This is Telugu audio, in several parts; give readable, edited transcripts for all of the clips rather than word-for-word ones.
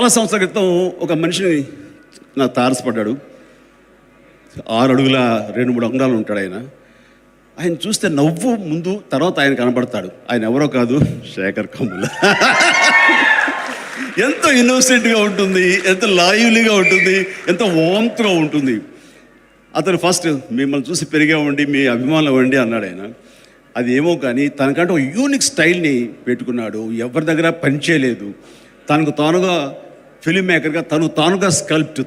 చాలా సంవత్సరాల క్రితం ఒక మనిషిని నాకు తారసపడ్డాడు. 6 అడుగుల 2-3 అంగాలు ఉంటాడు ఆయన. ఆయన చూస్తే నవ్వు ముందు, తర్వాత ఆయన కనబడతాడు. ఆయన ఎవరో కాదు, శేఖర్ కమ్ముల. ఎంతో ఇన్నోసెంట్గా ఉంటుంది, ఎంత లైవ్లీగా ఉంటుంది, ఎంత వామ్త్గా ఉంటుంది. అతను ఫస్ట్ మిమ్మల్ని చూసి పెరిగామండి, మీ అభిమానులు అవ్వండి అన్నాడు ఆయన. అది ఏమో కానీ తనకంటే ఒక యూనిక్ స్టైల్ని పెట్టుకున్నాడు. ఎవరి దగ్గర పనిచేయలేదు. తనకు తానుగా ఫిలిం మేకర్గా, తానుగా స్కల్ప్ట్,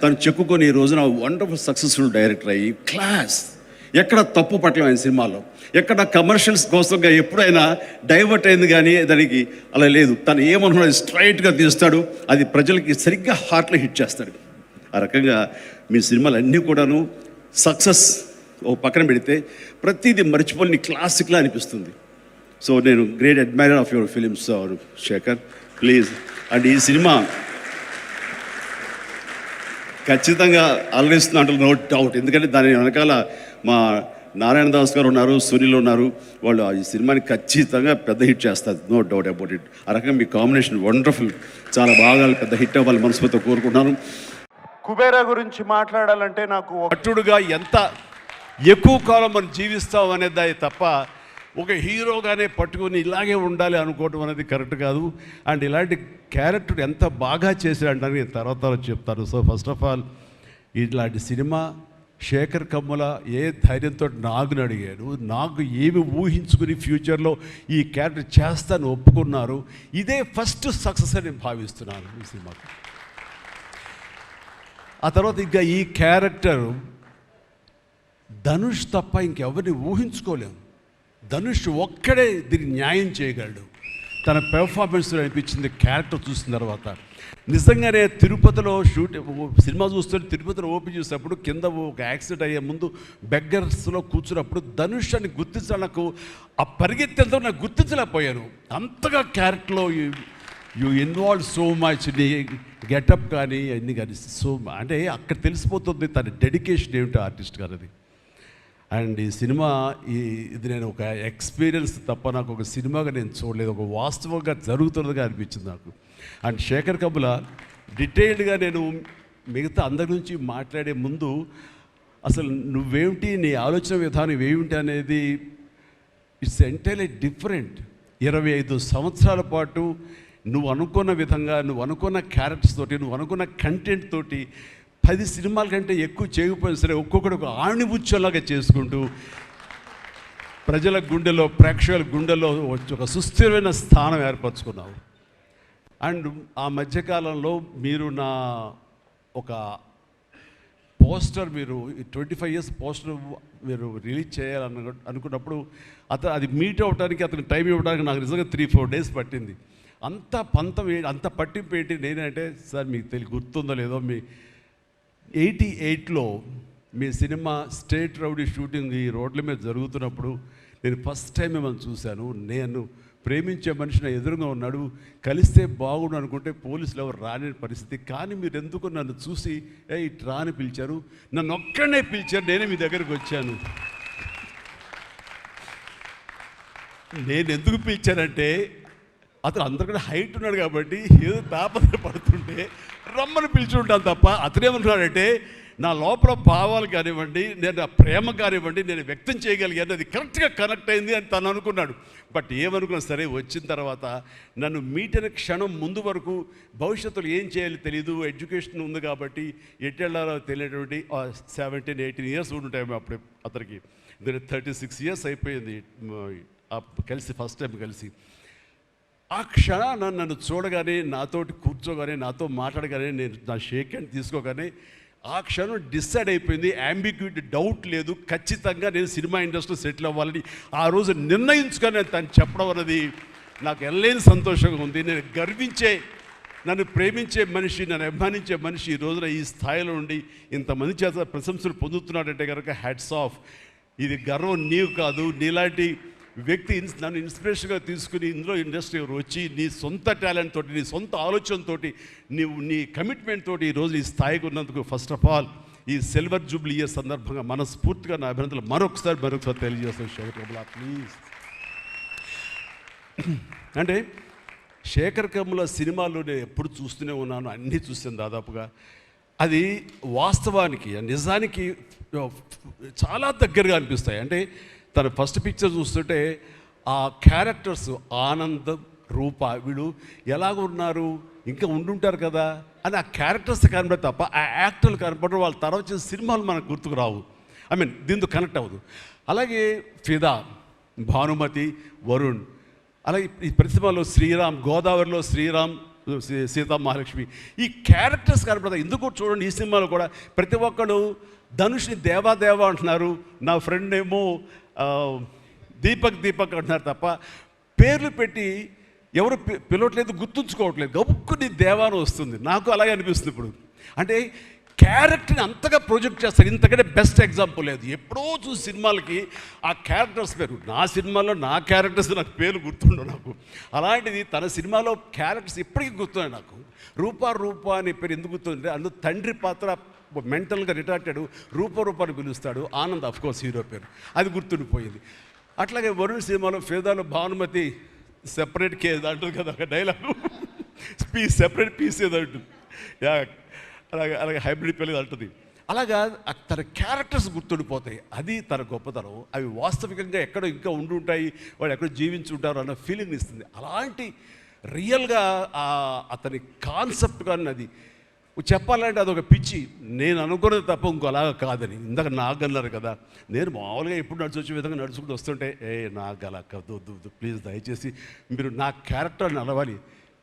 తను చెక్కుకొని ఈ రోజున వండర్ఫుల్ సక్సెస్ఫుల్ డైరెక్టర్ అయ్యి క్లాస్. ఎక్కడ తప్పు పట్టలేం ఆయన సినిమాలో, ఎక్కడ కమర్షియల్స్ కోసంగా ఎప్పుడైనా డైవర్ట్ అయింది కానీ దానికి అలా లేదు. తను ఏమనుకున్నది స్ట్రైట్గా తీస్తాడు, అది ప్రజలకి సరిగ్గా హార్ట్లో హిట్ చేస్తాడు. ఆ రకంగా మీ సినిమాలు అన్నీ కూడాను సక్సెస్ ఓ పక్కన పెడితే ప్రతిదీ మర్చిపోలేని క్లాసిక్లా అనిపిస్తుంది. సో నేను great admirer of your films Shekhar, please. And ఈ సినిమా ఖచ్చితంగా అలరిస్తున్నట్టు నో డౌట్. ఎందుకంటే దాని వెనకాల మా నారాయణ దాస్ గారు ఉన్నారు, సునీల్ ఉన్నారు. వాళ్ళు ఈ సినిమాని ఖచ్చితంగా పెద్ద హిట్ చేస్తారు, నో డౌట్ అబౌట్ ఇట్. ఆ రకంగా మీ కాంబినేషన్ వండర్ఫుల్, చాలా బాగా పెద్ద హిట్ అవ్వాలి మనస్ఫూర్తిగా కోరుకుంటున్నాను. కుబేరా గురించి మాట్లాడాలంటే నాకు అట్టుడుగా ఎంత ఎక్కువ కాలం మనం జీవిస్తాం అనేది తప్ప ఒక హీరోగానే పట్టుకుని ఇలాగే ఉండాలి అనుకోవడం అనేది కరెక్ట్ కాదు. అండ్ ఇలాంటి క్యారెక్టర్ ఎంత బాగా చేశాడంటే నేను తర్వాత చెప్తాను. సో ఫస్ట్ ఆఫ్ ఆల్ ఇలాంటి సినిమా శేఖర్ కమ్ముల ఏ ధైర్యంతో నాగుని అడిగాడు, నాకు ఏమి ఊహించుకుని ఫ్యూచర్లో ఈ క్యారెక్టర్ చేస్తాను ఒప్పుకున్నారు. ఇదే ఫస్ట్ సక్సెస్ అని నేను భావిస్తున్నాను ఈ సినిమాకి. ఆ తర్వాత ఇంకా ఈ క్యారెక్టర్ ధనుష్ తప్ప ఇంకెవరిని ఊహించుకోలేము. ధనుష్ ఒక్కడే దీనికి న్యాయం చేయగలడు. తన పెర్ఫార్మెన్స్ అనిపించింది క్యారెక్టర్ చూసిన తర్వాత. నిజంగానే తిరుపతిలో సినిమా చూస్తుంటే తిరుపతిలో ఓపెన్ చేసినప్పుడు కింద ఒక యాక్సిడెంట్ అయ్యే ముందు బెగ్గర్స్లో కూర్చున్నప్పుడు ధనుష్ అని గుర్తించాలి. నాకు ఆ పరిగెత్తేంతో నాకు గుర్తించలేకపోయాను. అంతగా క్యారెక్టర్లో యూ ఇన్వాల్వ్ సో మచ్. నీ గెటప్ కానీ అన్నీ కానీ సో అంటే అక్కడ తెలిసిపోతుంది తన డెడికేషన్ ఏమిటో ఆర్టిస్ట్ గారు అది. అండ్ ఈ సినిమా ఇది నేను ఒక ఎక్స్పీరియన్స్ తప్ప నాకు ఒక సినిమాగా నేను చూడలేదు, ఒక వాస్తవంగా జరుగుతున్నదిగా అనిపించింది నాకు. అండ్ శేఖర్ కమ్ముల డీటెయిల్డ్గా నేను మిగతా అందరి నుంచి మాట్లాడే ముందు అసలు నువ్వేమిటి, నీ ఆలోచన విధానం ఏమిటి అనేది ఇట్స్ ఎంటైర్లీ డిఫరెంట్. 25 సంవత్సరాల పాటు నువ్వు అనుకున్న విధంగా, నువ్వు అనుకున్న క్యారెక్టర్స్ తోటి, నువ్వు అనుకున్న కంటెంట్ తోటి 10 సినిమాల కంటే ఎక్కువ చేయకపోయినా సరే ఒక్కొక్కటి ఒక ఆణిముత్యంలాగా చేసుకుంటూ ప్రజల గుండెలో, ప్రేక్షకుల గుండెలో ఒక సుస్థిరమైన స్థానం ఏర్పరచుకున్నావు. అండ్ ఆ మధ్యకాలంలో మీరు నా ఒక పోస్టర్, మీరు 25 years పోస్టర్ మీరు రిలీజ్ చేయాలని అనుకున్నప్పుడు అది మీట్ అవ్వడానికి, అతనికి టైం ఇవ్వడానికి నాకు నిజంగా 3-4 days పట్టింది. అంత పంతం, అంత పట్టింపు ఏంటి నేనంటే, సార్ మీకు గుర్తుందో లేదో, మీ 88లో మీ సినిమా స్టేట్ రౌడీ షూటింగ్ ఈ రోడ్ల మీద జరుగుతున్నప్పుడు నేను ఫస్ట్ టైం మిమ్మల్ని చూశాను. నేను ప్రేమించే మనిషి నా ఎదురుగా ఉన్నాడు, కలిస్తే బాగుండు అనుకుంటే పోలీసులు ఎవరు రాని పరిస్థితి. కానీ మీరు ఎందుకు నన్ను చూసి ఇటు రాని పిలిచారు, నన్ను ఒక్కడనే పిలిచారు, నేనే మీ దగ్గరికి వచ్చాను. నేను ఎందుకు పిలిచానంటే అతను అందరికన్నా హైట్ ఉన్నాడు కాబట్టి ఏదో తాపత్ర పడుతుంటే రమ్మని పిలిచి ఉంటాను తప్ప అతనేమనుకున్నాడంటే నా లోపల భావాలు కానివ్వండి, నేను ప్రేమ కానివ్వండి నేను వ్యక్తం చేయగలిగాను, అది కరెక్ట్గా కనెక్ట్ అయింది అని తను అనుకున్నాడు. బట్ ఏమనుకున్నా సరే వచ్చిన తర్వాత నన్ను మీట్ అయిన క్షణం ముందు వరకు భవిష్యత్తులో ఏం చేయాలో తెలియదు, ఎడ్యుకేషన్ ఉంది కాబట్టి ఎటు వెళ్ళాలో తెలియనటువంటి 17-18 years ఉంటాయి అప్పుడు అతనికి. 36 years అయిపోయింది కలిసి, ఫస్ట్ టైం కలిసి. ఆ క్షణాన నన్ను చూడగానే, నాతోటి కూర్చోగానే, నాతో మాట్లాడగానే, నేను నా షేక్ హ్యాండ్ తీసుకోగానే ఆ క్షణం డిసైడ్ అయిపోయింది. అంబిగ్యూటీ, డౌట్ లేదు, ఖచ్చితంగా నేను సినిమా ఇండస్ట్రీలో సెటిల్ అవ్వాలని ఆ రోజు నిర్ణయించుకొని తను చెప్పడం అన్నది నాకు ఎల్లేని సంతోషంగా ఉంది. నేను గర్వించే, నన్ను ప్రేమించే మనిషి, నన్ను అభిమానించే మనిషి ఈ రోజున ఈ స్థాయిలో ఉండి ఇంతమంది చేత ప్రశంసలు పొందుతున్నాడంటే కనుక హ్యాట్స్ ఆఫ్. ఇది గర్వం నీవు కాదు, నీలాంటి వ్యక్తి నన్ను ఇన్స్పిరేషన్గా తీసుకుని ఇందులో ఇండస్ట్రీ వచ్చి నీ సొంత టాలెంట్ తోటి, నీ సొంత ఆలోచనతో, నీ కమిట్మెంట్ తోటి ఈరోజు ఈ స్థాయికి ఉన్నందుకు ఫస్ట్ ఆఫ్ ఆల్ ఈ సిల్వర్ జూబ్లీ ఇయర్ సందర్భంగా మనస్ఫూర్తిగా నా అభినందనలు మరొకసారి తెలియజేస్తాను శేఖర్ కమ్ముల, ప్లీజ్. అంటే శేఖర్ కమ్ముల సినిమాలు నేను ఎప్పుడు చూస్తూనే ఉన్నాను, అన్నీ చూసాను దాదాపుగా. అది వాస్తవానికి నిజానికి చాలా దగ్గరగా అనిపిస్తాయి. అంటే తన ఫస్ట్ పిక్చర్ చూస్తుంటే ఆ క్యారెక్టర్స్ ఆనందం, రూప వీళ్ళు ఎలాగ ఉన్నారు, ఇంకా ఉండుంటారు కదా అని ఆ క్యారెక్టర్స్ కనబడి తప్ప ఆ యాక్టర్లు కనపడరు. వాళ్ళ తర్వాత చేసిన సినిమాలు మనకు గుర్తుకు రావు. దీంతో కనెక్ట్ అవ్వదు. అలాగే ఫిదా, భానుమతి, వరుణ్, అలాగే ఈ ప్రతిభలో శ్రీరామ్, గోదావరిలో శ్రీరామ్, సీతా మహాలక్ష్మి, ఈ క్యారెక్టర్స్ కనపడతాయి. ఎందుకు చూడండి ఈ సినిమాలో కూడా ప్రతి ఒక్కరు ధనుష్ని దేవా అంటున్నారు, నా ఫ్రెండ్ ఏమో దీపక్ అంటున్నారు తప్ప పేర్లు పెట్టి ఎవరు పిలవట్లేదు, గుర్తుంచుకోవట్లేదు. గబుక్కుని దేవాను వస్తుంది. నాకు అలాగే అనిపిస్తుంది ఇప్పుడు. అంటే క్యారెక్టర్ని అంతగా ప్రొజెక్ట్ చేస్తారు. ఇంతకంటే బెస్ట్ ఎగ్జాంపుల్ లేదు. ఎప్పుడో చూసి సినిమాలకి ఆ క్యారెక్టర్స్ పేరు, నా సినిమాలో నా క్యారెక్టర్స్ నాకు పేర్లు గుర్తుండవు నాకు. అలాంటిది తన సినిమాలో క్యారెక్టర్స్ ఇప్పటికీ గుర్తున్నాయి నాకు. రూప అనే పేరు ఎందుకు గుర్తుందంటే అందులో తండ్రి పాత్ర మెంటల్గా రిటార్టెడ్ రూపాన్ని పిలుస్తాడు. ఆనంద్ అఫ్కోర్స్ హీరో పేరు, అది గుర్తుండిపోయింది. అట్లాగే వరుణ్ సినిమాలో ఫిదాలో భానుమతి సెపరేట్ కేజ్ అంటుంది కదా ఒక డైలాగు, సెపరేట్ పీస్ ఏదో అంటుంది. అలాగే హైబ్రిడ్ పెళ్ళి అంటుంది. అలాగా తన క్యారెక్టర్స్ గుర్తుండిపోతాయి. అది తన గొప్పతనం. అవి వాస్తవికంగా ఎక్కడో ఇంకా ఉండుంటాయి, వాళ్ళు ఎక్కడో జీవించుంటారు అన్న ఫీలింగ్ ఇస్తుంది. అలాంటి రియల్గా అతని కాన్సెప్ట్ కానీ అది చెప్పాలంటే అదొక పిచ్చి. నేను అనుకున్నది తప్ప ఇంకోలాగా కాదని. ఇందాక నాకు అన్నారు కదా, నేను మామూలుగా ఎప్పుడు వచ్చే విధంగా నడుచుకుంటూ వస్తుంటే నాకు అలా వద్దు ప్లీజ్, దయచేసి మీరు నా క్యారెక్టర్ నడవాలి.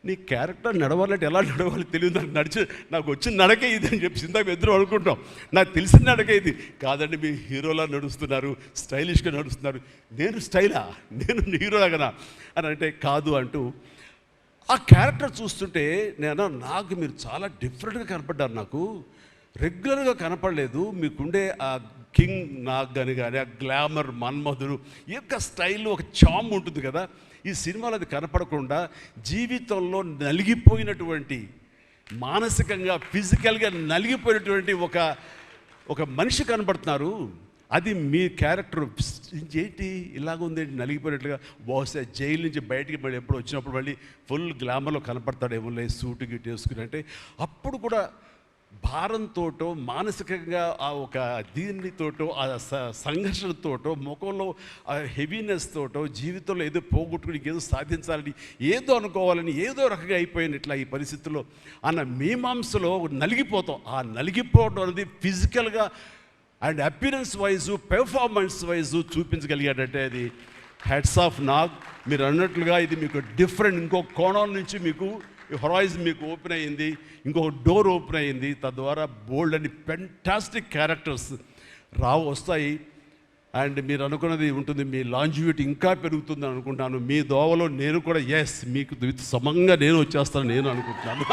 నీ క్యారెక్టర్ నడవాలంటే ఎలా నడవాలి తెలియదు నాకు. నాకు వచ్చిన నడకే ఇది అని చెప్పి ఇందాక ఇద్దరు అనుకుంటాం. నాకు తెలిసిన నడకే ఇది కాదండి, మీ హీరోలా నడుస్తున్నారు, స్టైలిష్గా నడుస్తున్నారు. నేను స్టైలా, నేను హీరోలాగనా అని అంటే కాదు అంటూ ఆ క్యారెక్టర్ చూస్తుంటే నాకు మీరు చాలా డిఫరెంట్గా కనపడ్డారు. నాకు రెగ్యులర్గా కనపడలేదు. మీకుండే ఆ కింగ్ నాగ్ అని కానీ ఆ గ్లామర్ మన్మధుడు యొక్క స్టైల్లో ఒక చామ్ ఉంటుంది కదా, ఈ సినిమాలో అది కనపడకుండా జీవితంలో నలిగిపోయినటువంటి, మానసికంగా ఫిజికల్గా నలిగిపోయినటువంటి ఒక మనిషి కనపడుతున్నారు. అది మీ క్యారెక్టర్. ఏంటి ఇలాగుంది నలిగిపోయినట్లుగా, బహుశా జైలు నుంచి బయటికి మళ్ళీ ఎప్పుడు వచ్చినప్పుడు మళ్ళీ ఫుల్ గ్లామర్లో కనపడతాడేమో లేదు సూటు గిట్టు వేసుకుని. అంటే అప్పుడు కూడా భారంతోటో మానసికంగా ఆ ఒక దీనితోటో ఆ సంఘర్షణతోటో ముఖంలో ఆ హెవీనెస్ తోటో జీవితంలో ఏదో పోగొట్టుకుని ఏదో సాధించాలని ఏదో అనుకోవాలని ఏదో రకంగా అయిపోయినట్లా ఈ పరిస్థితుల్లో అన్న మీమాంసలో నలిగిపోతాం. ఆ నలిగిపోవడం అనేది ఫిజికల్గా and appearance wise performance wise చూపించగలిగాడంటే అది హెడ్స్ ఆఫ్ నాగ్. మీరు అన్నట్లుగా ఇది మీకు డిఫరెంట్, ఇంకో కోణం నుంచి మీకు హొరైజన్ మీకు ఓపెన్ అయ్యింది, ఇంకొక డోర్ ఓపెన్ అయ్యింది. తద్వారా బోల్డ్ అని ఫెంటాస్టిక్ క్యారెక్టర్స్ వస్తాయి. అండ్ మీరు అనుకున్నది ఉంటుంది, మీ లాంజివిటీ ఇంకా పెరుగుతుందని అనుకుంటున్నాను. మీ దోవలో నేను కూడా మీకు సమంగా నేను వచ్చేస్తాను నేను అనుకుంటున్నాను.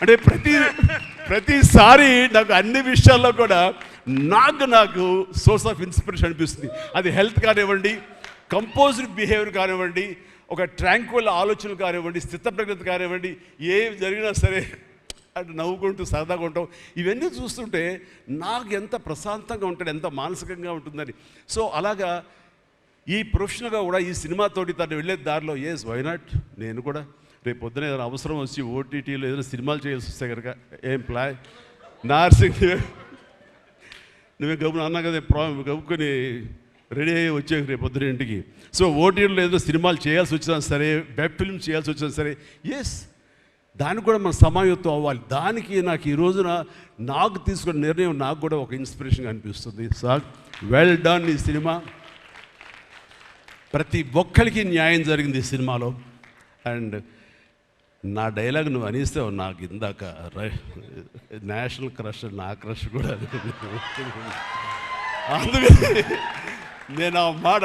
అంటే ప్రతిసారి నాకు అన్ని విషయాల్లో కూడా నాకు సోర్స్ ఆఫ్ ఇన్స్పిరేషన్ అనిపిస్తుంది. అది హెల్త్ కానివ్వండి, కంపోజ్డ్ బిహేవియర్ కానివ్వండి, ఒక ట్రాంక్విల్ ఆలోచనలు కానివ్వండి, స్థితప్రజ్ఞత కానివ్వండి, ఏం జరిగినా సరే అంటే నవ్వుకుంటూ సరదాగా ఉంటాం. ఇవన్నీ చూస్తుంటే నాకు ఎంత ప్రశాంతంగా ఉంటాడు, ఎంత మానసికంగా ఉంటుందని. సో అలాగా ఈ ప్రొఫెషనల్గా కూడా ఈ సినిమాతోటి తను వెళ్ళే దారిలో వై నాట్ నేను కూడా రేపు పొద్దున ఏదైనా అవసరం వచ్చి ఓటీటీలో ఏదైనా సినిమాలు చేయాల్సి వస్తే కనుక ఏం ప్లాన్ నార్సింగ్ నువ్వే గబుని అన్నా కదా గబుకొని రెడీ అయ్యి వచ్చే రేపు పొద్దున ఇంటికి. సో ఓటీటీలో ఏదో సినిమాలు చేయాల్సి వచ్చినా సరే, వెబ్ ఫిల్మ్ చేయాల్సి వచ్చినా సరే, దానికి కూడా మనం సమాయత్తం అవ్వాలి. దానికి నాకు ఈ రోజున నాకు తీసుకున్న నిర్ణయం నాకు కూడా ఒక ఇన్స్పిరేషన్గా అనిపిస్తుంది. Sir well done. ఈ సినిమా ప్రతి ఒక్కరికి న్యాయం జరిగింది ఈ సినిమాలో. అండ్ నా డైలాగ్ నువ్వు అనిస్తావు నాకు ఇందాక నేషనల్ క్రష్, నా క్రష్ కూడా అందుకని నేను ఆ మాట